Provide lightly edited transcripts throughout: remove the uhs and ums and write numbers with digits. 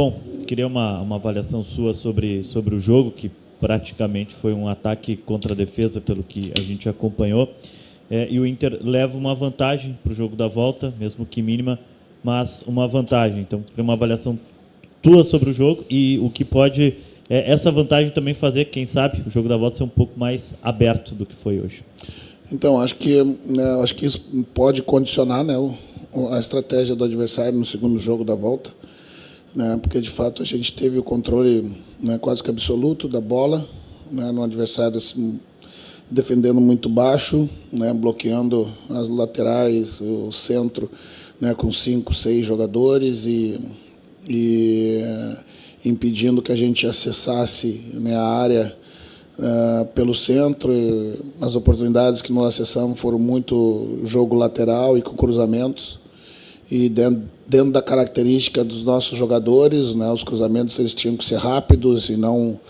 Bom, queria uma avaliação sua sobre o jogo, que praticamente foi um ataque contra a defesa, pelo que a gente acompanhou. E o Inter leva uma vantagem para o jogo da volta, mesmo que mínima, mas uma vantagem. Então, queria uma avaliação tua sobre o jogo e o que pode essa vantagem também fazer, quem sabe, o jogo da volta ser um pouco mais aberto do que foi hoje. Então, acho que isso pode condicionar, né, a estratégia do adversário no segundo jogo da volta, né, porque, de fato, a gente teve o controle, né, quase que absoluto da bola, né, no adversário assim, defendendo muito baixo, né, bloqueando as laterais, o centro, né, com 5, 6 jogadores e impedindo que a gente acessasse, né, a área pelo centro. As oportunidades que nós acessamos foram muito jogo lateral e com cruzamentos. E dentro da característica dos nossos jogadores, né, os cruzamentos eles tinham que ser rápidos e não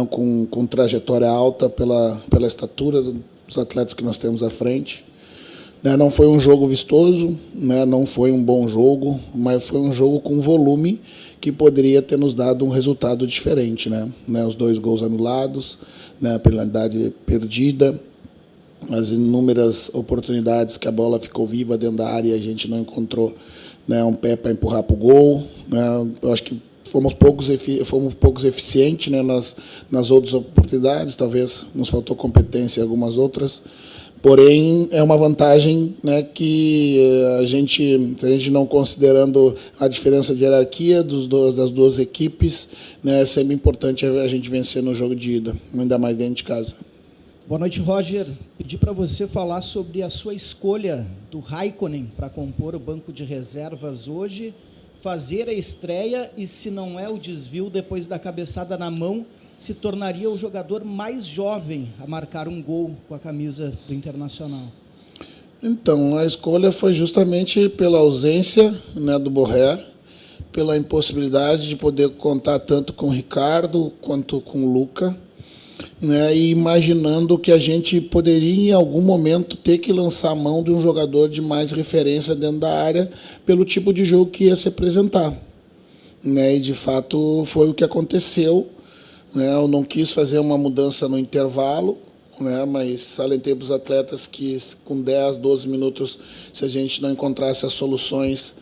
com trajetória alta pela estatura dos atletas que nós temos à frente. Não foi um jogo vistoso, né, não foi um bom jogo, mas foi um jogo com volume que poderia ter nos dado um resultado diferente, né? Os 2 gols anulados, né, a penalidade perdida, as inúmeras oportunidades que a bola ficou viva dentro da área e a gente não encontrou, né, um pé para empurrar para o gol. Né? Eu acho que fomos poucos eficientes, né, nas outras oportunidades, talvez nos faltou competência em algumas outras. Porém, é uma vantagem, né, que a gente não considerando a diferença de hierarquia das duas equipes, né, é sempre importante a gente vencer no jogo de ida, ainda mais dentro de casa. Boa noite, Roger. Pedi para você falar sobre a sua escolha do Raikkonen para compor o banco de reservas hoje, fazer a estreia e, se não é o desvio depois da cabeçada na mão, se tornaria o jogador mais jovem a marcar um gol com a camisa do Internacional. Então, a escolha foi justamente pela ausência, né, do Borré, pela impossibilidade de poder contar tanto com o Ricardo quanto com o Luca, né, e imaginando que a gente poderia, em algum momento, ter que lançar a mão de um jogador de mais referência dentro da área pelo tipo de jogo que ia se apresentar. Né, e, de fato, foi o que aconteceu. Eu não quis fazer uma mudança no intervalo, né, mas salentei para os atletas que com 10, 12 minutos, se a gente não encontrasse as soluções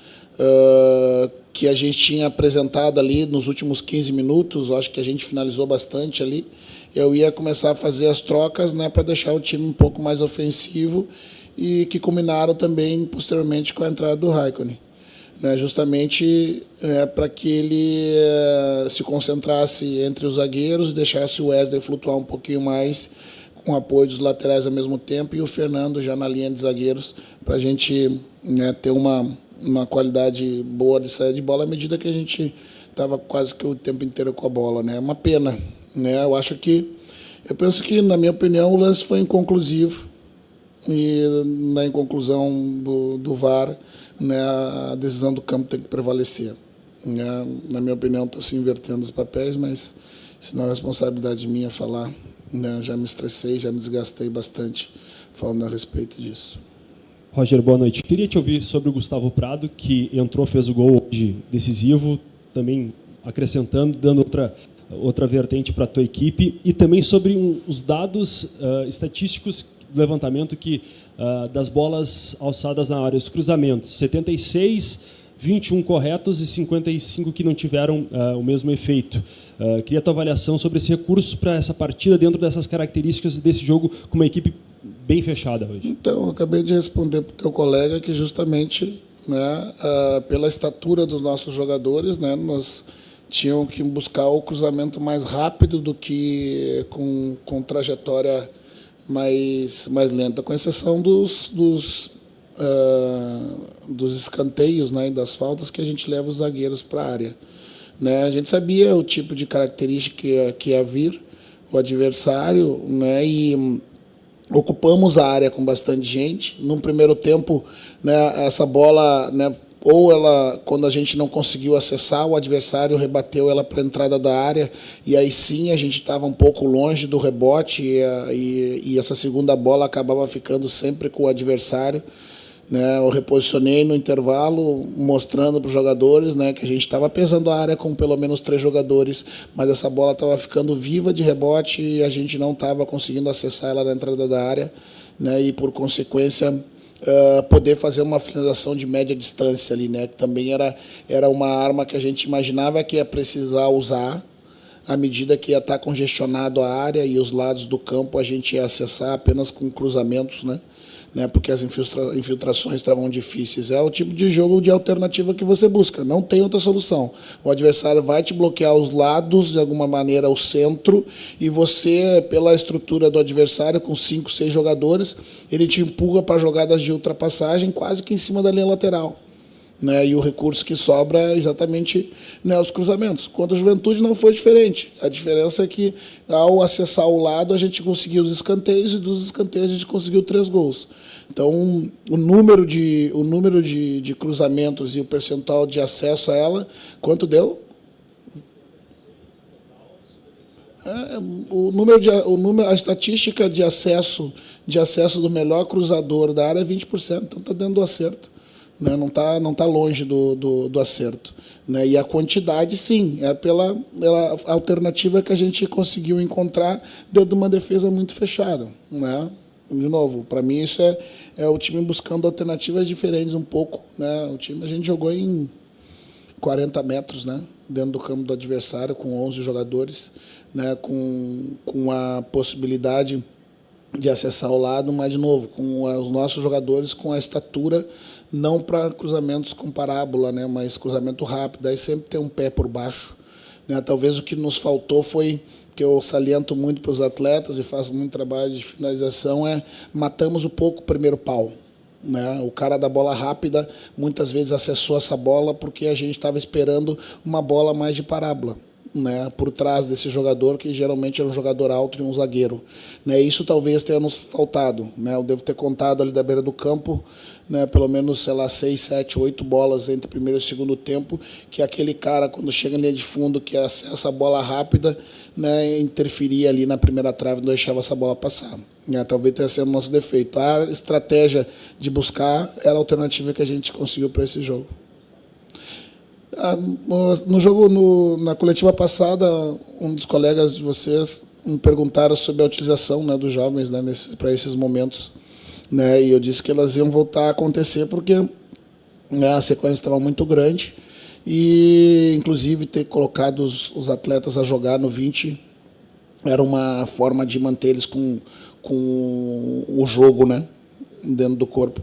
que a gente tinha apresentado ali nos últimos 15 minutos, acho que a gente finalizou bastante ali, eu ia começar a fazer as trocas, né, para deixar o time um pouco mais ofensivo e que culminaram também posteriormente com a entrada do Raikkonen. Justamente para que ele se concentrasse entre os zagueiros e deixasse o Wesley flutuar um pouquinho mais, com o apoio dos laterais ao mesmo tempo, e o Fernando já na linha de zagueiros, para a gente, né, ter uma qualidade boa de saída de bola à medida que a gente estava quase que o tempo inteiro com a bola. É uma pena. Eu penso que, na minha opinião, o lance foi inconclusivo, e na inconclusão do VAR, né, a decisão do campo tem que prevalecer. Na minha opinião, estou se invertendo os papéis, mas se não é responsabilidade minha falar, né, já me estressei, já me desgastei bastante falando a respeito disso. Roger, boa noite. Queria te ouvir sobre o Gustavo Prado, que entrou, fez o gol hoje decisivo, também acrescentando, dando outra vertente para a tua equipe, e também sobre os dados estatísticos do levantamento das bolas alçadas na área, os cruzamentos, 76, 21 corretos e 55 que não tiveram o mesmo efeito. Queria a tua avaliação sobre esse recurso para essa partida, dentro dessas características desse jogo, com uma equipe bem fechada hoje. Então, eu acabei de responder para o teu colega que justamente, né, pela estatura dos nossos jogadores, né, nós tínhamos que buscar o cruzamento mais rápido do que com trajetória mais lenta, com exceção dos escanteios, né, e das faltas que a gente leva os zagueiros para a área. A gente sabia o tipo de característica que ia vir o adversário, né, e ocupamos a área com bastante gente. Num primeiro tempo, né, essa bola, né, ou ela, quando a gente não conseguiu acessar, o adversário rebateu ela para a entrada da área, e aí sim a gente estava um pouco longe do rebote, e essa segunda bola acabava ficando sempre com o adversário. né? Eu reposicionei no intervalo, mostrando para os jogadores, né, que a gente estava pesando a área com pelo menos 3 jogadores, mas essa bola estava ficando viva de rebote e a gente não estava conseguindo acessar ela na entrada da área, né, e, por consequência, poder fazer uma finalização de média distância ali, né, que também era uma arma que a gente imaginava que ia precisar usar à medida que ia estar congestionado a área e os lados do campo a gente ia acessar apenas com cruzamentos, né, porque as infiltrações estavam difíceis. É o tipo de jogo de alternativa que você busca, não tem outra solução. O adversário vai te bloquear os lados, de alguma maneira, o centro, e você, pela estrutura do adversário, com 5, 6 jogadores, ele te empurra para jogadas de ultrapassagem quase que em cima da linha lateral. Né, e o recurso que sobra é exatamente, né, os cruzamentos. Contra a Juventude não foi diferente. A diferença é que, ao acessar o lado, a gente conseguiu os escanteios, e dos escanteios a gente conseguiu 3 gols. Então, o número de cruzamentos e o percentual de acesso a ela, quanto deu? A estatística de acesso do melhor cruzador da área é 20%, então está dando acerto. Né, não está longe do acerto. Né, e a quantidade, sim, é pela alternativa que a gente conseguiu encontrar dentro de uma defesa muito fechada. Né. De novo, para mim, isso é o time buscando alternativas diferentes um pouco. Né. A gente jogou em 40 metros, né, dentro do campo do adversário, com 11 jogadores, né, com a possibilidade de acessar o lado, mas, de novo, com os nossos jogadores com a estatura, não para cruzamentos com parábola, né, mas cruzamento rápido, aí sempre tem um pé por baixo. Né. Talvez o que nos faltou foi, que eu saliento muito para os atletas e faço muito trabalho de finalização, matamos um pouco o primeiro pau. Né. O cara da bola rápida muitas vezes acessou essa bola porque a gente estava esperando uma bola mais de parábola. Né, por trás desse jogador, que geralmente é um jogador alto e um zagueiro. Né, isso talvez tenha nos faltado. Né, eu devo ter contado ali da beira do campo, né, pelo menos, 6, 7, 8 bolas entre primeiro e segundo tempo, que aquele cara, quando chega na linha de fundo, que acessa a bola rápida, né, interferia ali na primeira trave, não deixava essa bola passar. Né, talvez tenha sido o nosso defeito. A estratégia de buscar era a alternativa que a gente conseguiu para esse jogo. No jogo, na coletiva passada, um dos colegas de vocês me perguntaram sobre a utilização, né, dos jovens, né, para esses momentos. Né, e eu disse que elas iam voltar a acontecer porque, né, a sequência estava muito grande e, inclusive, ter colocado os atletas a jogar no 20 era uma forma de manter eles com o jogo, né, dentro do corpo.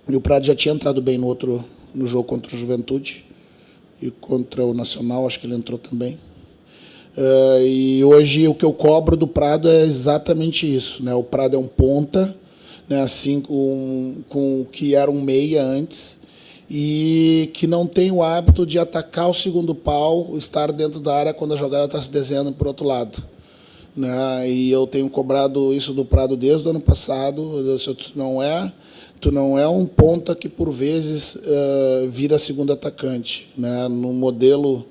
E o Prado já tinha entrado bem no jogo contra o Juventude. E contra o Nacional, acho que ele entrou também. E hoje o que eu cobro do Prado é exatamente isso. Né? O Prado é um ponta, né? Assim com que era um meia antes, e que não tem o hábito de atacar o segundo pau, estar dentro da área quando a jogada está se desenhando para o outro lado. Né? E eu tenho cobrado isso do Prado desde o ano passado. Tu não é um ponta que, por vezes, vira segundo atacante. Né? No modelo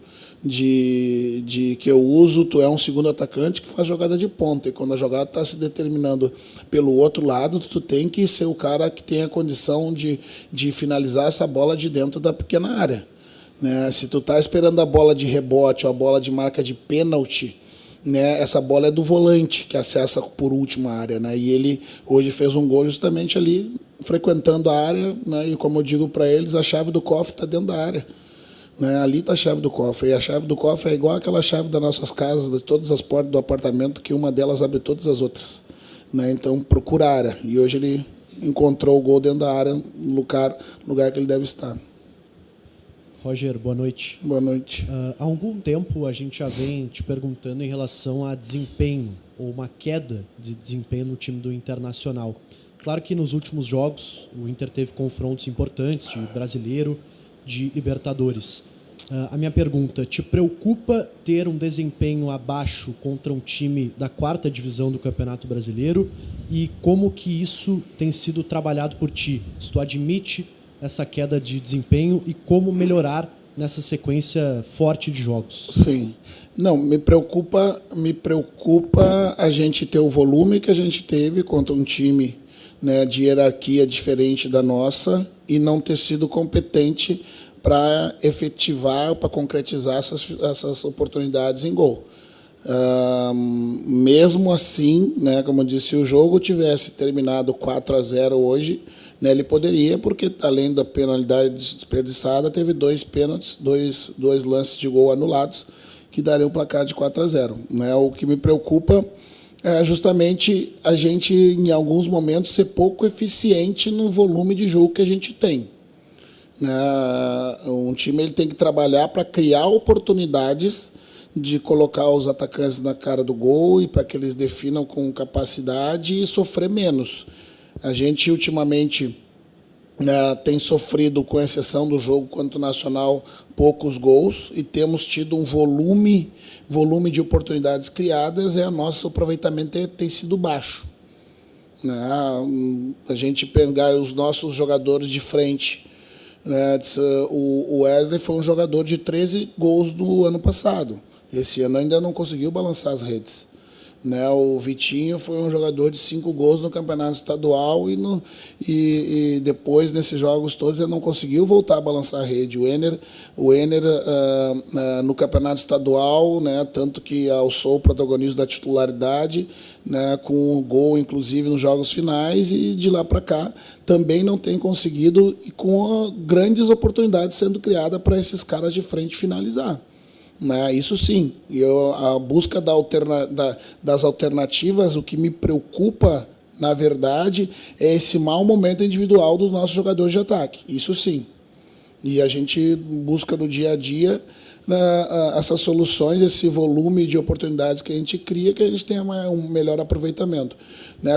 que eu uso, tu é um segundo atacante que faz jogada de ponta. E quando a jogada está se determinando pelo outro lado, tu tem que ser o cara que tem a condição de finalizar essa bola de dentro da pequena área. Né? Se tu está esperando a bola de rebote ou a bola de marca de pênalti, né, essa bola é do volante, que acessa por último a área. Né? E ele hoje fez um gol justamente ali, frequentando a área, né, e como eu digo para eles, a chave do cofre está dentro da área. Né, ali está a chave do cofre, e a chave do cofre é igual aquela chave das nossas casas, de todas as portas do apartamento, que uma delas abre todas as outras. Né, então, procura a área, e hoje ele encontrou o gol dentro da área, no lugar que ele deve estar. Roger, boa noite. Boa noite. Há algum tempo a gente já vem te perguntando em relação a desempenho, ou uma queda de desempenho no time do Internacional. Claro que nos últimos jogos o Inter teve confrontos importantes de Brasileiro, de Libertadores. A minha pergunta, te preocupa ter um desempenho abaixo contra um time da 4ª divisão do Campeonato Brasileiro? E como que isso tem sido trabalhado por ti? Se tu admite essa queda de desempenho e como melhorar nessa sequência forte de jogos? Sim. Não, me preocupa a gente ter o volume que a gente teve contra um time né, de hierarquia diferente da nossa e não ter sido competente para efetivar, para concretizar essas oportunidades em gol. Mesmo assim, né, como eu disse, se o jogo tivesse terminado 4-0 hoje, né, ele poderia, porque além da penalidade desperdiçada, teve 2 pênaltis, dois lances de gol anulados, que daria o placar de 4-0. Né? O que me preocupa é justamente a gente, em alguns momentos, ser pouco eficiente no volume de jogo que a gente tem. Um time ele tem que trabalhar para criar oportunidades de colocar os atacantes na cara do gol e para que eles definam com capacidade e sofrer menos. A gente, ultimamente, tem sofrido, com exceção do jogo contra o Nacional, poucos gols e temos tido um volume de oportunidades criadas e nosso aproveitamento tem sido baixo. A gente pegar os nossos jogadores de frente, o Wesley foi um jogador de 13 gols no ano passado. Esse ano ainda não conseguiu balançar as redes. O Vitinho foi um jogador de 5 gols no campeonato estadual e depois, nesses jogos todos, ele não conseguiu voltar a balançar a rede. O Enner no campeonato estadual, tanto que alçou o protagonismo da titularidade, com o gol, inclusive, nos jogos finais, e de lá para cá também não tem conseguido, e com grandes oportunidades sendo criadas para esses caras de frente finalizar. Isso sim, a busca das alternativas, o que me preocupa, na verdade, é esse mau momento individual dos nossos jogadores de ataque, isso sim. E a gente busca no dia a dia essas soluções, esse volume de oportunidades que a gente cria, que a gente tenha um melhor aproveitamento.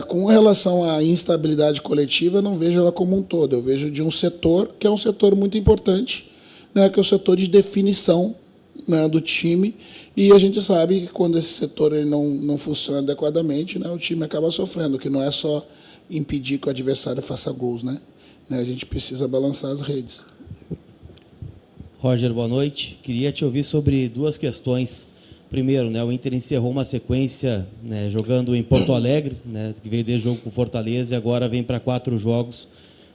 Com relação à instabilidade coletiva, eu não vejo ela como um todo, eu vejo de um setor, que é um setor muito importante, que é o setor de definição do time, e a gente sabe que quando esse setor ele não funciona adequadamente, o time acaba sofrendo, que não é só impedir que o adversário faça gols, a gente precisa balançar as redes. Roger, boa noite. Queria te ouvir sobre 2 questões. Primeiro, o Inter encerrou uma sequência jogando em Porto Alegre, que veio desde o jogo com Fortaleza e agora vem para 4 jogos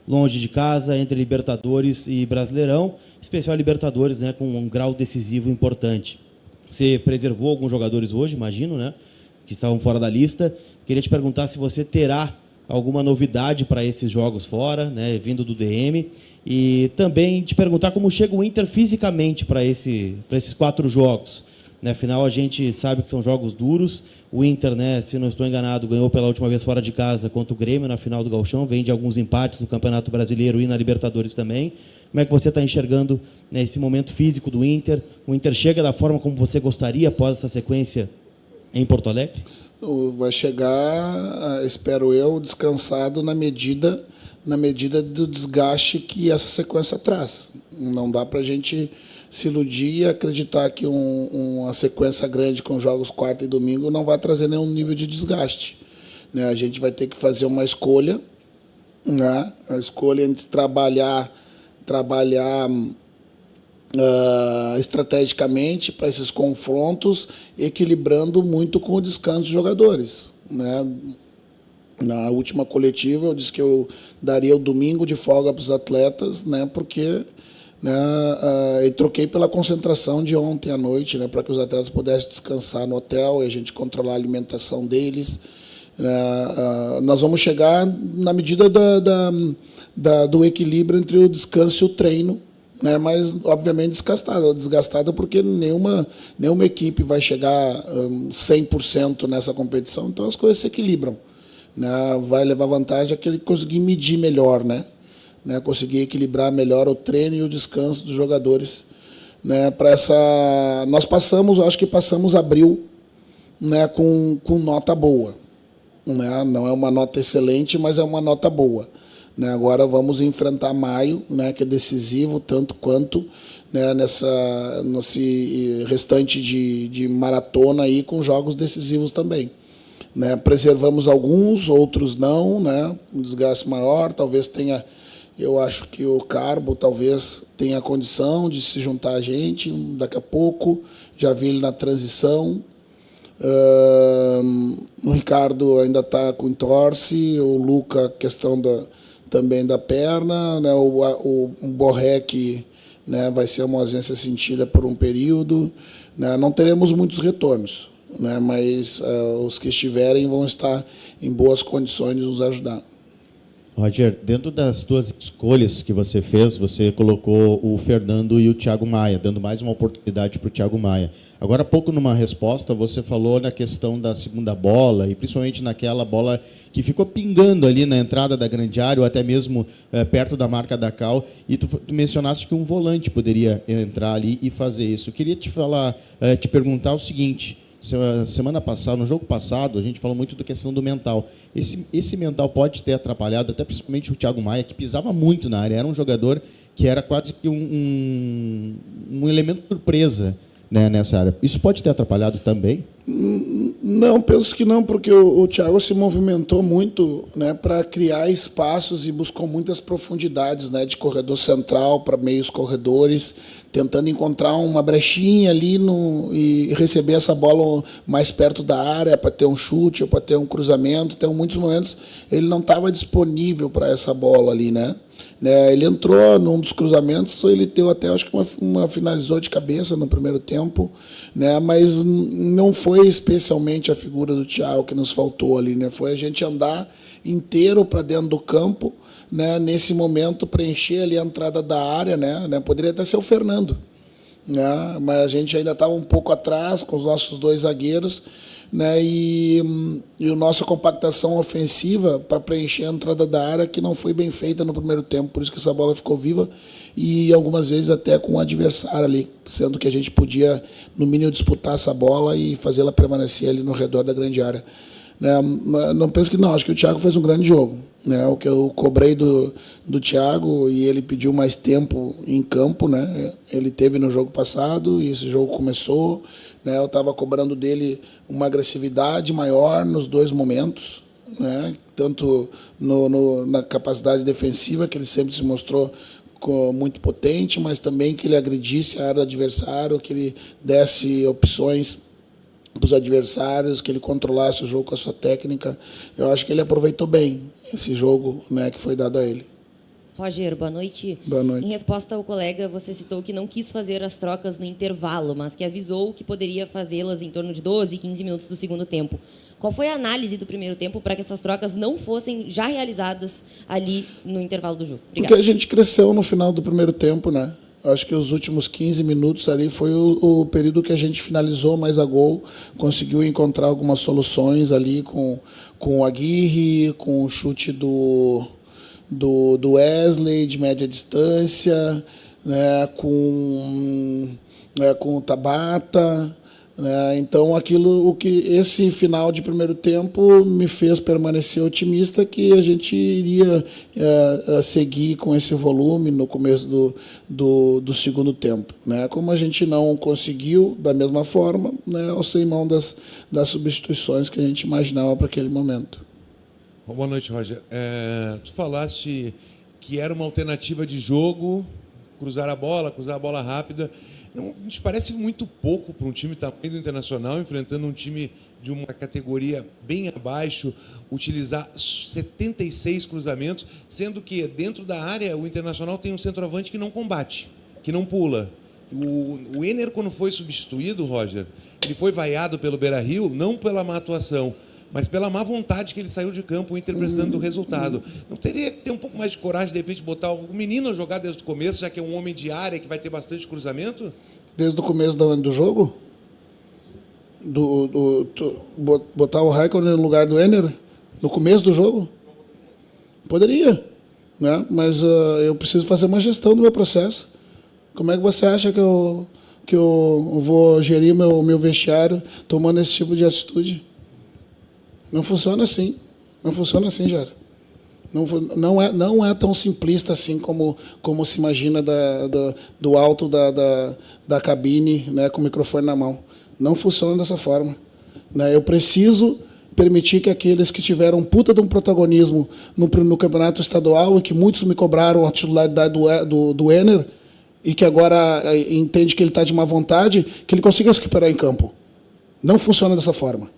longe de casa, entre Libertadores e Brasileirão, especial Libertadores, com um grau decisivo importante. Você preservou alguns jogadores hoje, imagino, que estavam fora da lista. Queria te perguntar se você terá alguma novidade para esses jogos fora, vindo do DM, e também te perguntar como chega o Inter fisicamente para esses 4 jogos. Afinal, a gente sabe que são jogos duros. O Inter, se não estou enganado, ganhou pela última vez fora de casa contra o Grêmio na final do Gauchão, vem de alguns empates no Campeonato Brasileiro e na Libertadores também. Como é que você está enxergando esse momento físico do Inter? O Inter chega da forma como você gostaria após essa sequência em Porto Alegre? Vai chegar, espero eu, descansado na medida do desgaste que essa sequência traz. Não dá para a gente se iludir e acreditar que uma sequência grande com jogos quarta e domingo não vai trazer nenhum nível de desgaste. A gente vai ter que fazer uma escolha, a escolha entre trabalhar estrategicamente para esses confrontos, equilibrando muito com o descanso dos jogadores. Na última coletiva eu disse que eu daria o domingo de folga para os atletas, porque e troquei pela concentração de ontem à noite, para que os atletas pudessem descansar no hotel e a gente controlar a alimentação deles. Nós vamos chegar na medida do equilíbrio entre o descanso e o treino, mas obviamente desgastada porque nenhuma equipe vai chegar 100% nessa competição, então as coisas se equilibram. Vai levar vantagem aquele que conseguir medir melhor, conseguir equilibrar melhor o treino e o descanso dos jogadores. Nós acho que passamos abril com nota boa. Não é uma nota excelente, mas é uma nota boa. Agora vamos enfrentar maio, que é decisivo, tanto quanto nesse restante de maratona aí, com jogos decisivos também. Preservamos alguns, outros não, um desgaste maior, talvez tenha. Eu acho que o Carbo talvez tenha a condição de se juntar a gente daqui a pouco. Já vi ele na transição. O Ricardo ainda está com entorse, o Luca, questão também da perna, né? O Borré, que, né, vai ser uma ausência sentida por um período. Né? Não teremos muitos retornos, né? Mas os que estiverem vão estar em boas condições de nos ajudar. Roger, dentro das duas escolhas que você fez, você colocou o Fernando e o Thiago Maia, dando mais uma oportunidade para o Thiago Maia. Agora há pouco, numa resposta, você falou na questão da segunda bola, e principalmente naquela bola que ficou pingando ali na entrada da grande área, ou até mesmo perto da marca da Cal, e tu mencionaste que um volante poderia entrar ali e fazer isso. Eu queria te perguntar o seguinte: semana passada, no jogo passado, a gente falou muito da questão do mental. Esse mental pode ter atrapalhado, até principalmente o Thiago Maia, que pisava muito na área, era um jogador que era quase que um elemento surpresa, né, nessa área. Isso pode ter atrapalhado também? Não, penso que não, porque o Thiago se movimentou muito, né, para criar espaços e buscou muitas profundidades, né, de corredor central para meios corredores, tentando encontrar uma brechinha ali e receber essa bola mais perto da área para ter um chute ou para ter um cruzamento. Então, em muitos momentos, ele não estava disponível para essa bola ali, né? Ele entrou num dos cruzamentos, ele deu até, acho que uma finalizou de cabeça no primeiro tempo, né? Mas não foi especialmente a figura do Thiago que nos faltou ali, né? Foi a gente andar inteiro para dentro do campo, né? Nesse momento preencher ali a entrada da área, né? Poderia até ser o Fernando, né? Mas a gente ainda estava um pouco atrás com os nossos dois zagueiros, né? E a nossa compactação ofensiva para preencher a entrada da área, que não foi bem feita no primeiro tempo, por isso que essa bola ficou viva, e algumas vezes até com o adversário ali, sendo que a gente podia, no mínimo, disputar essa bola e fazê-la permanecer ali no redor da grande área. Não penso que não, acho que o Thiago fez um grande jogo, né? O que eu cobrei do Thiago, e ele pediu mais tempo em campo, né? Ele teve no jogo passado e esse jogo começou, né? Eu estava cobrando dele uma agressividade maior nos dois momentos, né? Tanto na capacidade defensiva, que ele sempre se mostrou muito potente, mas também que ele agredisse a área do adversário, que ele desse opções para os adversários, que ele controlasse o jogo com a sua técnica. Eu acho que ele aproveitou bem esse jogo, né, que foi dado a ele. Roger, boa noite. Boa noite. Em resposta ao colega, você citou que não quis fazer as trocas no intervalo, mas que avisou que poderia fazê-las em torno de 12, 15 minutos do segundo tempo. Qual foi a análise do primeiro tempo para que essas trocas não fossem já realizadas ali no intervalo do jogo? Obrigada. Porque a gente cresceu no final do primeiro tempo, né? Acho que os últimos 15 minutos ali foi o período que a gente finalizou mais a gol, conseguiu encontrar algumas soluções ali com o Aguirre, com o chute do Wesley de média distância, né, com o Tabata, né? Então, esse final de primeiro tempo me fez permanecer otimista que a gente iria seguir com esse volume no começo do segundo tempo, né? Como a gente não conseguiu da mesma forma, né, ao sem mão das substituições que a gente imaginava para aquele momento. Boa noite, Roger. Tu falaste que era uma alternativa de jogo, cruzar a bola rápida. Não, te parece muito pouco para um time tamanho do Internacional, enfrentando um time de uma categoria bem abaixo, utilizar 76 cruzamentos, sendo que dentro da área o Internacional tem um centroavante que não combate, que não pula. O Ener, quando foi substituído, Roger, ele foi vaiado pelo Beira-Rio, não pela má atuação, mas pela má vontade que ele saiu de campo, interpretando o resultado. Não teria que ter um pouco mais de coragem, de repente, botar o menino a jogar desde o começo, já que é um homem de área que vai ter bastante cruzamento? Desde o começo do jogo? Botar o Raikkonen no lugar do Ener? No começo do jogo? Poderia, né? Mas eu preciso fazer uma gestão do meu processo. Como é que você acha que eu vou gerir meu vestiário tomando esse tipo de atitude? Não funciona assim. Não funciona assim, Jair. Não é tão simplista assim como se imagina do alto da cabine, né, com o microfone na mão. Não funciona dessa forma, né? Eu preciso permitir que aqueles que tiveram puta de um protagonismo no campeonato estadual e que muitos me cobraram a titularidade do Ener e que agora entende que ele está de má vontade, que ele consiga se recuperar em campo. Não funciona dessa forma.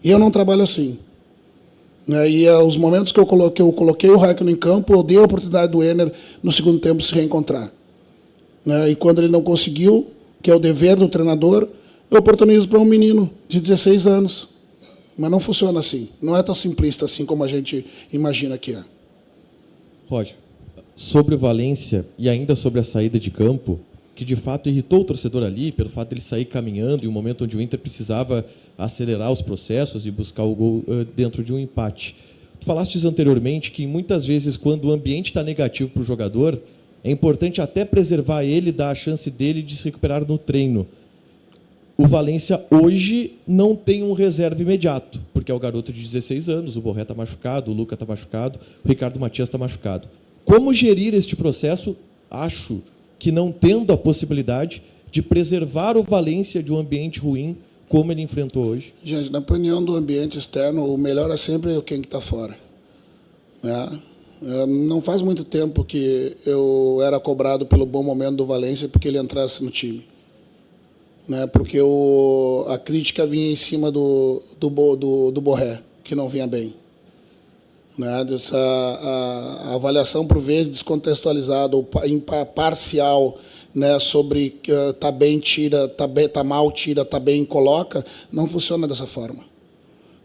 E eu não trabalho assim. Né? E os momentos que eu coloquei o Raikkonen em campo, eu dei a oportunidade do Enner, no segundo tempo, se reencontrar. Né? E quando ele não conseguiu, que é o dever do treinador, eu oportunizo para um menino de 16 anos. Mas não funciona assim. Não é tão simplista assim como a gente imagina que é. Roger, sobre o Valência e ainda sobre a saída de campo, que de fato irritou o torcedor ali, pelo fato de ele sair caminhando em um momento onde o Inter precisava acelerar os processos e buscar o gol dentro de um empate. Tu falastes anteriormente que muitas vezes, quando o ambiente está negativo para o jogador, é importante até preservar ele, dar a chance dele de se recuperar no treino. O Valência hoje não tem um reserva imediato, porque é o garoto de 16 anos, o Borré está machucado, o Luca está machucado, o Ricardo Matias está machucado. Como gerir este processo? Acho que não tendo a possibilidade de preservar o Valência de um ambiente ruim, como ele enfrentou hoje. Gente, na opinião do ambiente externo, o melhor é sempre quem está fora. Né? Não faz muito tempo que eu era cobrado pelo bom momento do Valência porque ele entrasse no time. Né? Porque a crítica vinha em cima do Borré, que não vinha bem. Né? A avaliação, por vezes, descontextualizada ou parcial, né, sobre tá bem, tira, tá mal, tira, tá bem, coloca, não funciona dessa forma.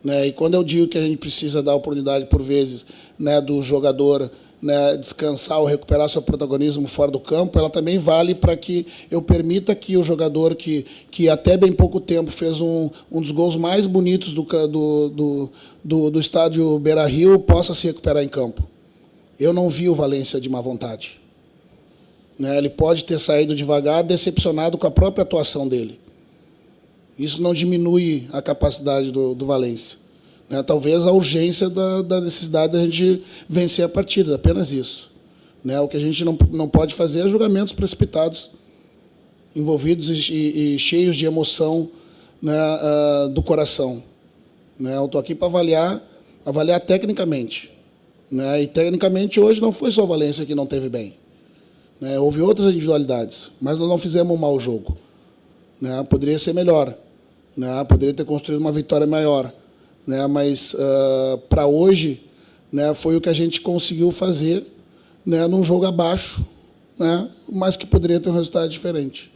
Né? E quando eu digo que a gente precisa dar oportunidade, por vezes, né, do jogador, né, descansar ou recuperar seu protagonismo fora do campo, ela também vale para que eu permita que o jogador que até bem pouco tempo fez um dos gols mais bonitos do estádio Beira-Rio possa se recuperar em campo. Eu não vi o Valência de má vontade. Né? Ele pode ter saído devagar, decepcionado com a própria atuação dele. Isso não diminui a capacidade do Valência. Né? Talvez a urgência da necessidade da gente vencer a partida, apenas isso. Né? O que a gente não pode fazer é julgamentos precipitados, envolvidos e cheios de emoção, né, do coração. Né? Eu estou aqui para avaliar tecnicamente. Né? E tecnicamente hoje não foi só o Valência que não teve bem. Né? Houve outras individualidades, mas nós não fizemos um mau jogo. Né? Poderia ser melhor. Né? Poderia ter construído uma vitória maior. Né? Mas, para hoje, né, foi o que a gente conseguiu fazer, né, num jogo abaixo, né, mas que poderia ter um resultado diferente.